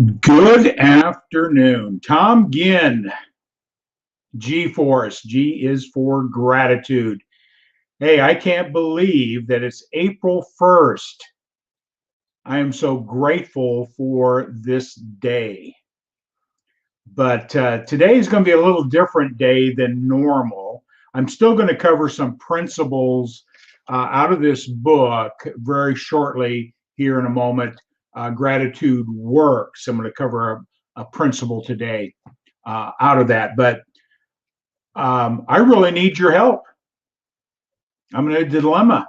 Good afternoon. Tom Ginn, G Force. G is for gratitude. Hey, I can't believe that it's April 1st. I am so grateful for this day. But today is going to be a little different day than normal. I'm still going to cover some principles out of this book very shortly here in a moment. Gratitude works. I'm going to cover a principle today out of that. But I really need your help. I'm in a dilemma.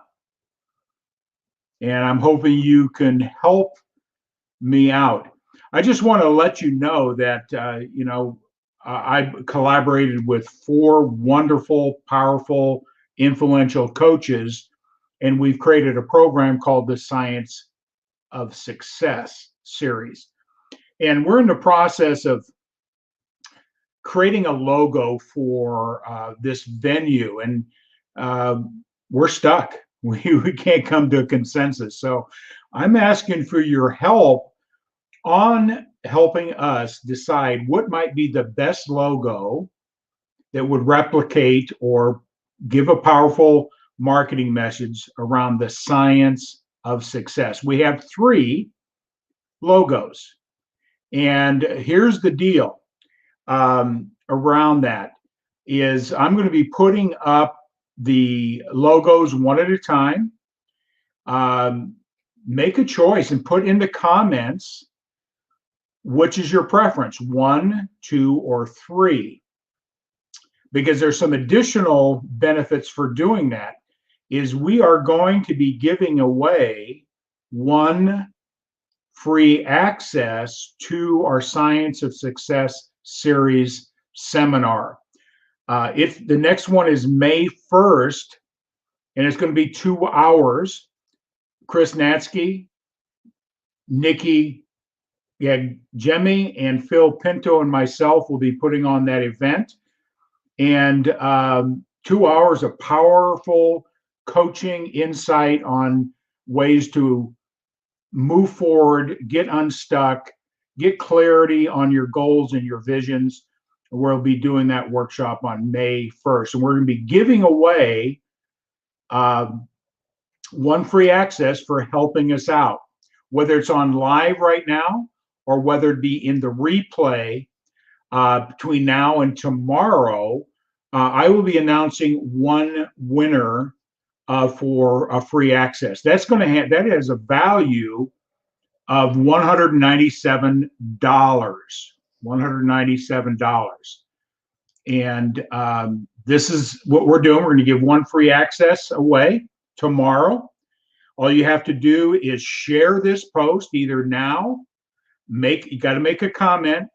And I'm hoping you can help me out. I just want to let you know that, I collaborated with 4 wonderful, powerful, influential coaches, and we've created a program called the Science of Success series. And we're in the process of creating a logo for this venue, and we're stuck. We can't come to a consensus. So I'm asking for your help on helping us decide what might be the best logo that would replicate or give a powerful marketing message around the science of success. We have 3 logos. And here's the deal around that is I'm going to be putting up the logos one at a time. Make a choice and put in the comments which is your preference, 1, 2, or 3, because there's some additional benefits for doing that. Is we are going to be giving away 1 free access to our Science of Success series seminar. If the next one is May 1st, and it's going to be 2 hours. Chris Natsky, Nikki, Jemmy and Phil Pinto and myself will be putting on that event. And 2 hours of powerful coaching insight on ways to move forward, get unstuck, get clarity on your goals and your visions. We'll be doing that workshop on May 1st. And we're going to be giving away 1 free access for helping us out, whether it's on live right now or whether it be in the replay between now and tomorrow. I will be announcing 1 winner for a free access. That's going to have, that has a value of $197. $197. And this is what we're doing. We're going to give 1 free access away tomorrow. All you have to do is share this post either now, you got to make a comment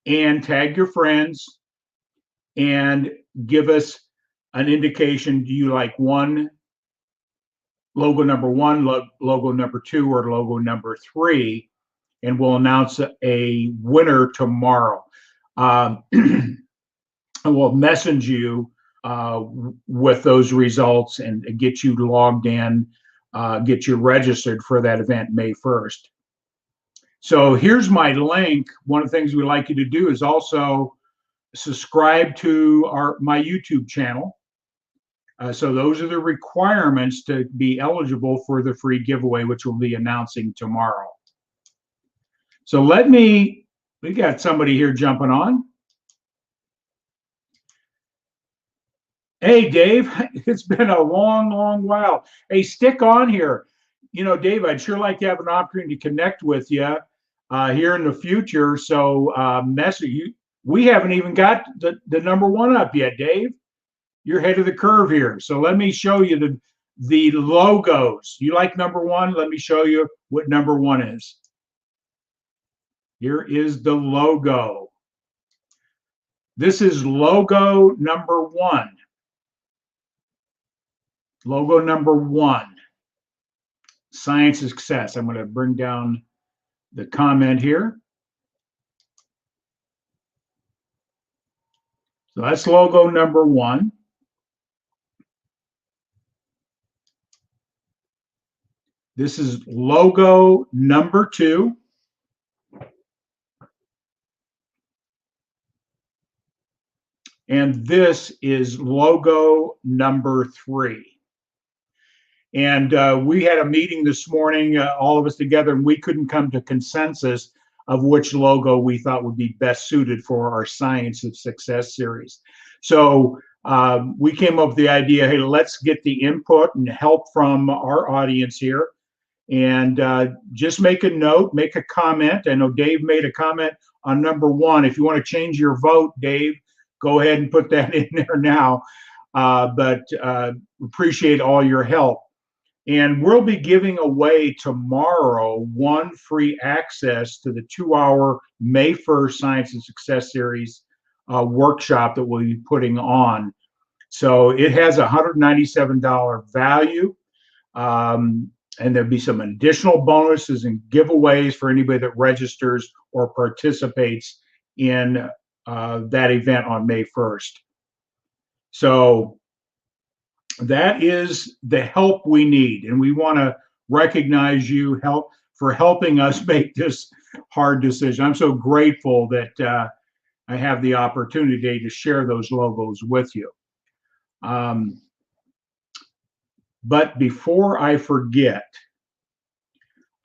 and tag your friends and give us an indication. Do you like logo number 1, logo number 2, or logo number 3? And we'll announce a winner tomorrow. And we'll message you with those results and get you logged in, get you registered for that event May 1st. So here's my link. One of the things we like you to do is also subscribe to my YouTube channel. So those are the requirements to be eligible for the free giveaway, which we'll be announcing tomorrow. So we got somebody here jumping on. Hey, Dave, it's been a long, long while. Hey, stick on here. You know, Dave, I'd sure like to have an opportunity to connect with you here in the future. So message you. We haven't even got the number 1 up yet, Dave. You're ahead of the curve here. So let me show you the logos. You like number 1? Let me show you what number 1 is. Here is the logo. This is logo number 1. Logo number 1. Science of Success. I'm going to bring down the comment here. So that's logo number 1. This is logo number 2. And this is logo number 3. And we had a meeting this morning, all of us together, and we couldn't come to consensus of which logo we thought would be best suited for our Science of Success series. So we came up with the idea, hey, let's get the input and help from our audience here. And just make a note, make a comment. I know Dave made a comment on number 1. If you want to change your vote, Dave, go ahead and put that in there now. But appreciate all your help. And we'll be giving away tomorrow 1 free access to the 2-hour May 1st Science and Success Series workshop that we'll be putting on. So it has a $197 value. And there'll be some additional bonuses and giveaways for anybody that registers or participates in that event on May 1st. So that is the help we need, and we want to recognize you for helping us make this hard decision. I'm so grateful that I have the opportunity to share those logos with you. But before I forget,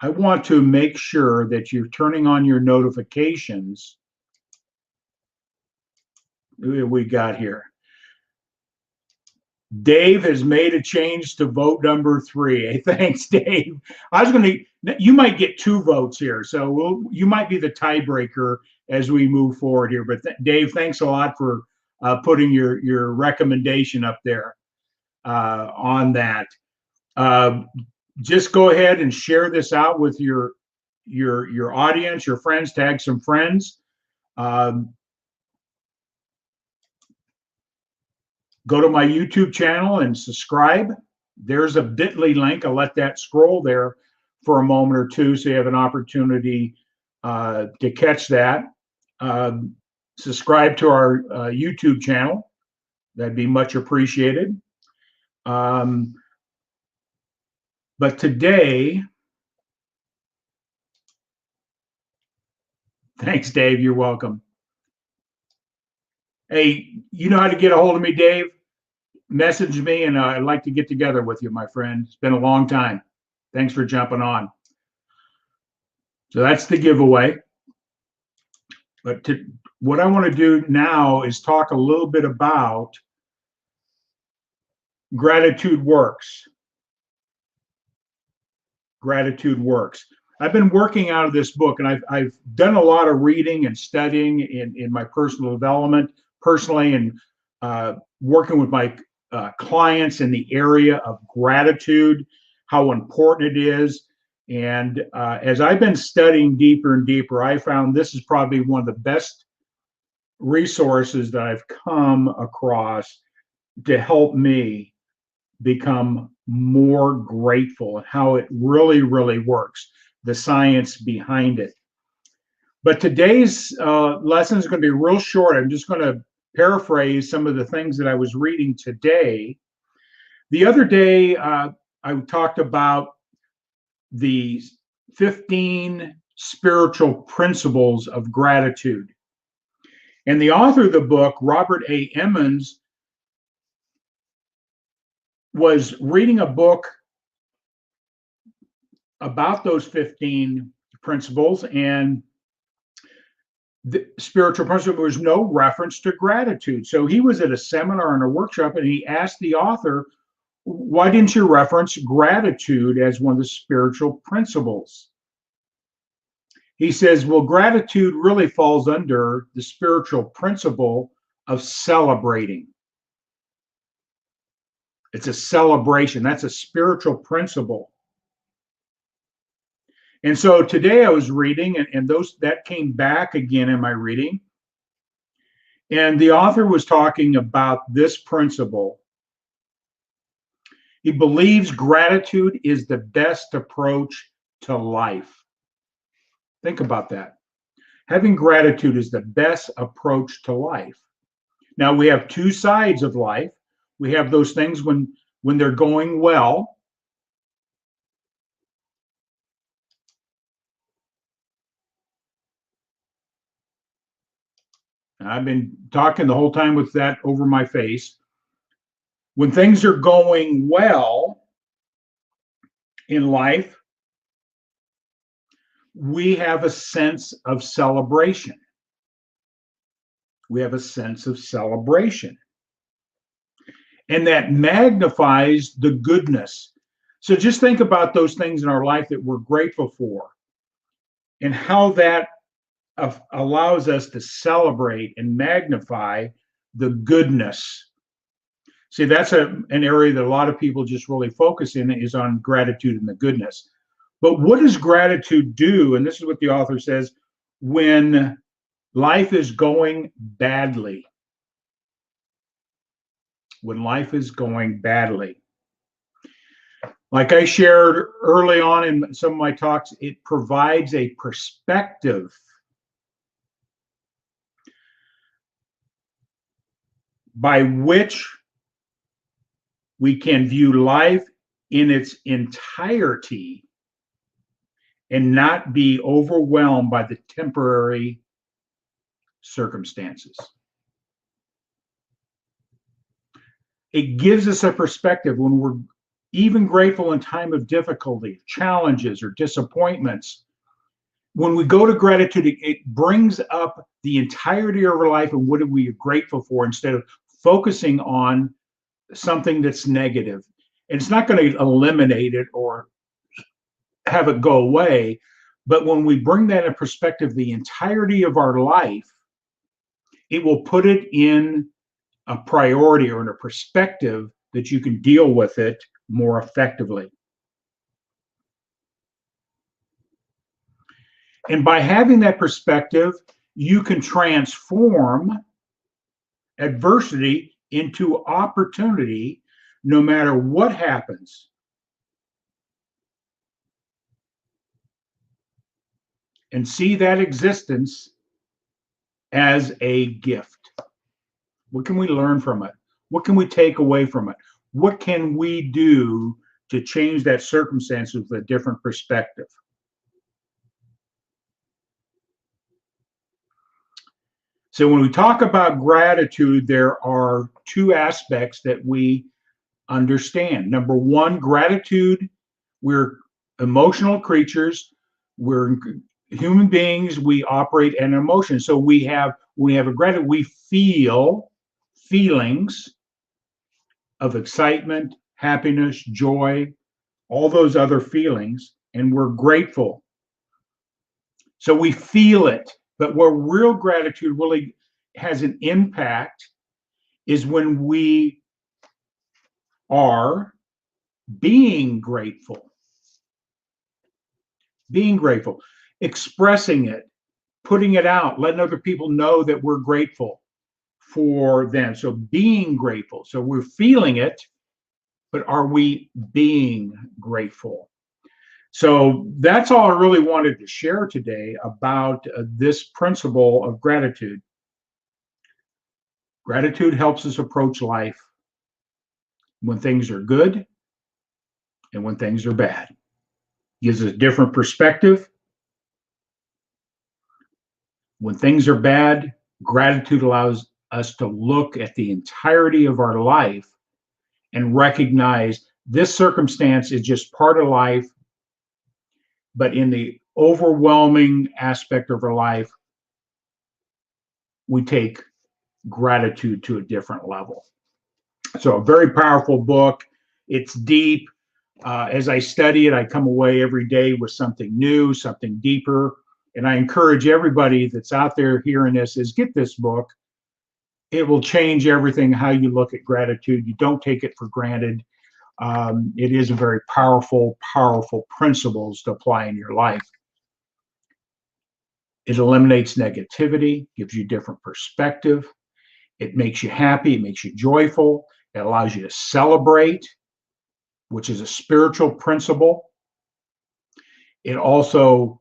I want to make sure that you're turning on your notifications. We got here. Dave has made a change to vote number 3. Hey, thanks, Dave. You might get 2 votes here, so you might be the tiebreaker as we move forward here. But Dave, thanks a lot for putting your recommendation up there on that. Just go ahead and share this out with your audience, your friends. Tag some friends. Go to my YouTube channel and subscribe. There's a bit.ly link. I'll let that scroll there for a moment or two so you have an opportunity to catch that. Subscribe to our YouTube channel. That'd be much appreciated. But today, thanks, Dave. You're welcome. Hey, you know how to get a hold of me, Dave? Message me, and I'd like to get together with you, my friend. It's been a long time. Thanks for jumping on. So that's the giveaway. But what I want to do now is talk a little bit about Gratitude Works. Gratitude Works. I've been working out of this book, and I've done a lot of reading and studying in my personal development, personally, and working with my clients in the area of gratitude, how important it is. And as I've been studying deeper and deeper, I found this is probably one of the best resources that I've come across to help me become more grateful, and how it really, really works, the science behind it. But today's lesson is going to be real short. I'm just going to paraphrase some of the things that I was reading today. The other day, I talked about the 15 spiritual principles of gratitude. And the author of the book, Robert A. Emmons, was reading a book about those 15 principles, and the spiritual principle, there was no reference to gratitude. So he was at a seminar and a workshop, and he asked the author, why didn't you reference gratitude as one of the spiritual principles? He says, well, gratitude really falls under the spiritual principle of celebrating. It's a celebration. That's a spiritual principle. And so today I was reading, and that came back again in my reading. And the author was talking about this principle. He believes gratitude is the best approach to life. Think about that. Having gratitude is the best approach to life. Now, we have 2 sides of life. We have those things when they're going well. And I've been talking the whole time with that over my face. When things are going well in life, we have a sense of celebration. We have a sense of celebration. And that magnifies the goodness. So just think about those things in our life that we're grateful for and how that allows us to celebrate and magnify the goodness. See, that's an area that a lot of people just really focus in, is on gratitude and the goodness. But what does gratitude do? And this is what the author says: when life is going badly. When life is going badly. Like I shared early on in some of my talks, it provides a perspective by which we can view life in its entirety and not be overwhelmed by the temporary circumstances. It gives us a perspective when we're even grateful in time of difficulty, challenges, or disappointments. When we go to gratitude, it brings up the entirety of our life and what are we grateful for, instead of focusing on something that's negative. And it's not going to eliminate it or have it go away, but when we bring that in perspective, the entirety of our life, it will put it in a priority or in a perspective that you can deal with it more effectively. And by having that perspective, you can transform adversity into opportunity no matter what happens. And see that existence as a gift. What can we learn from it? What can we take away from it? What can we do to change that circumstance with a different perspective? So when we talk about gratitude, there are two aspects that we understand. Number one, gratitude. We're emotional creatures. We're human beings. We operate in emotion. So we have a gratitude. We feel feelings of excitement, happiness, joy, all those other feelings, and we're grateful. So we feel it. But where real gratitude really has an impact is when we are being grateful. Being grateful, expressing it, putting it out, letting other people know that we're grateful for them. So being grateful. So we're feeling it, but are we being grateful? So that's all I really wanted to share today about this principle of gratitude. Gratitude helps us approach life when things are good and when things are bad. Gives us a different perspective. When things are bad, gratitude allows us to look at the entirety of our life and recognize this circumstance is just part of life, but in the overwhelming aspect of our life, we take gratitude to a different level. So a very powerful book. It's deep. As I study it, I come away every day with something new, something deeper. And I encourage everybody that's out there hearing this is get this book. It will change everything, how you look at gratitude. You don't take it for granted. It is a very powerful, powerful principles to apply in your life. It eliminates negativity, gives you different perspective. It makes you happy. It makes you joyful. It allows you to celebrate, which is a spiritual principle. It also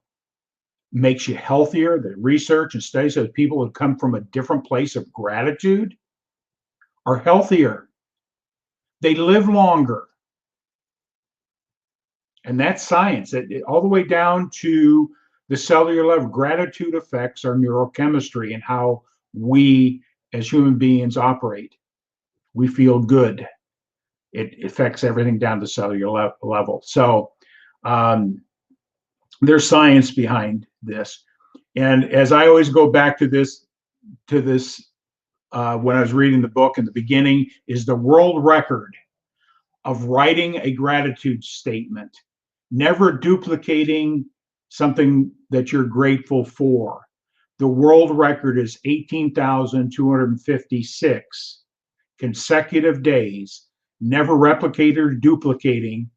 makes you healthier. The research and studies that people who come from a different place of gratitude are healthier. They live longer. And that's science. All the way down to the cellular level. Gratitude affects our neurochemistry and how we as human beings operate. We feel good. It affects everything down to cellular level. So there's science behind this. And as I always go back to this when I was reading the book in the beginning, is the world record of writing a gratitude statement, never duplicating something that you're grateful for. The world record is 18,256 consecutive days, never replicating or duplicating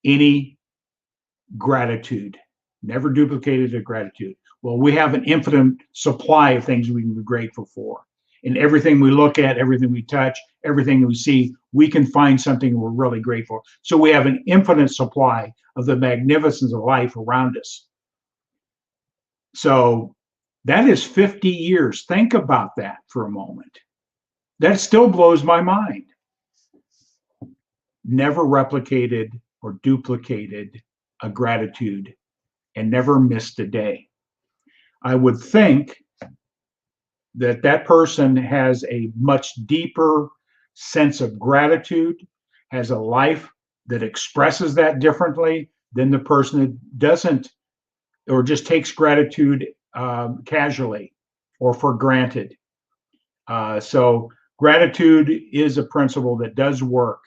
any gratitude, never duplicated a gratitude. Well, we have an infinite supply of things we can be grateful for. In everything we look at, everything we touch, everything we see, we can find something we're really grateful for. So we have an infinite supply of the magnificence of life around us. So that is 50 years. Think about that for a moment. That still blows my mind. Never replicated or duplicated a gratitude and never missed a day. I would think that that person has a much deeper sense of gratitude, has a life that expresses that differently than the person that doesn't, or just takes gratitude casually or for granted. So gratitude is a principle that does work.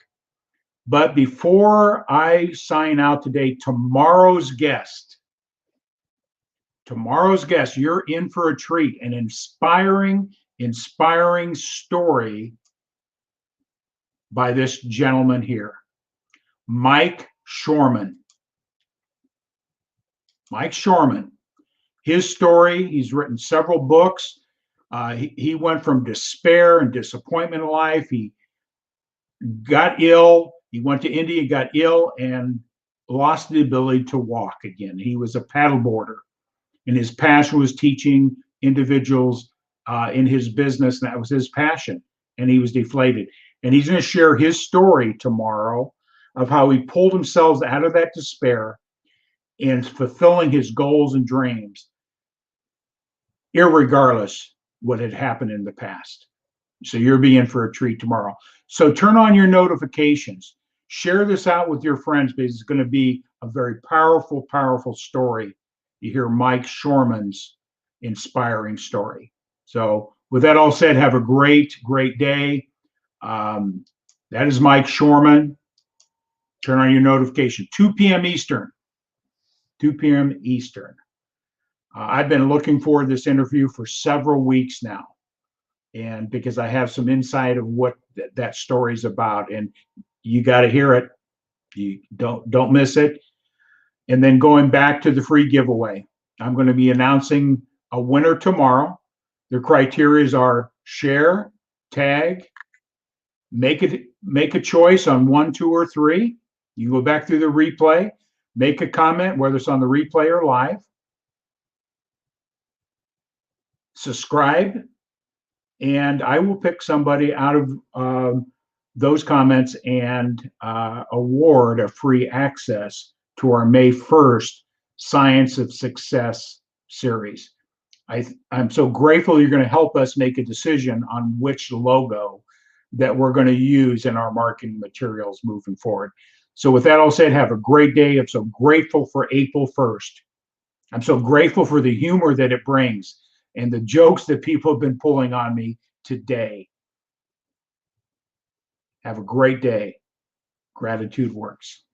But before I sign out today, tomorrow's guest, you're in for a treat, an inspiring story by this gentleman here, Mike Shorman. Mike Shorman, his story, he's written several books. He went from despair and disappointment in life. He got ill. He went to India, got ill, and lost the ability to walk again. He was a paddleboarder, and his passion was teaching individuals in his business. And that was his passion, and he was deflated. And he's going to share his story tomorrow of how he pulled himself out of that despair and fulfilling his goals and dreams, irregardless what had happened in the past. So you're being for a treat tomorrow. So turn on your notifications. Share this out with your friends, because it's going to be a very powerful, powerful story. You hear Mike Shorman's inspiring story. So with that all said, have a great, great day. That is Mike Shorman. Turn on your notification. 2 p.m. Eastern. 2 p.m. Eastern. I've been looking forward to this interview for several weeks now, and because I have some insight of what that story is about, and you got to hear it. You don't miss it. And then going back to the free giveaway, I'm going to be announcing a winner tomorrow. The criteria are share, tag, make a choice on 1, 2, or 3. You go back through the replay, make a comment, whether it's on the replay or live. Subscribe, and I will pick somebody out of those comments and award a free access to our May 1st Science of Success series. I'm so grateful you're going to help us make a decision on which logo that we're going to use in our marketing materials moving forward. So with that all said, have a great day. I'm so grateful for April 1st. I'm so grateful for the humor that it brings and the jokes that people have been pulling on me today. Have a great day. Gratitude works.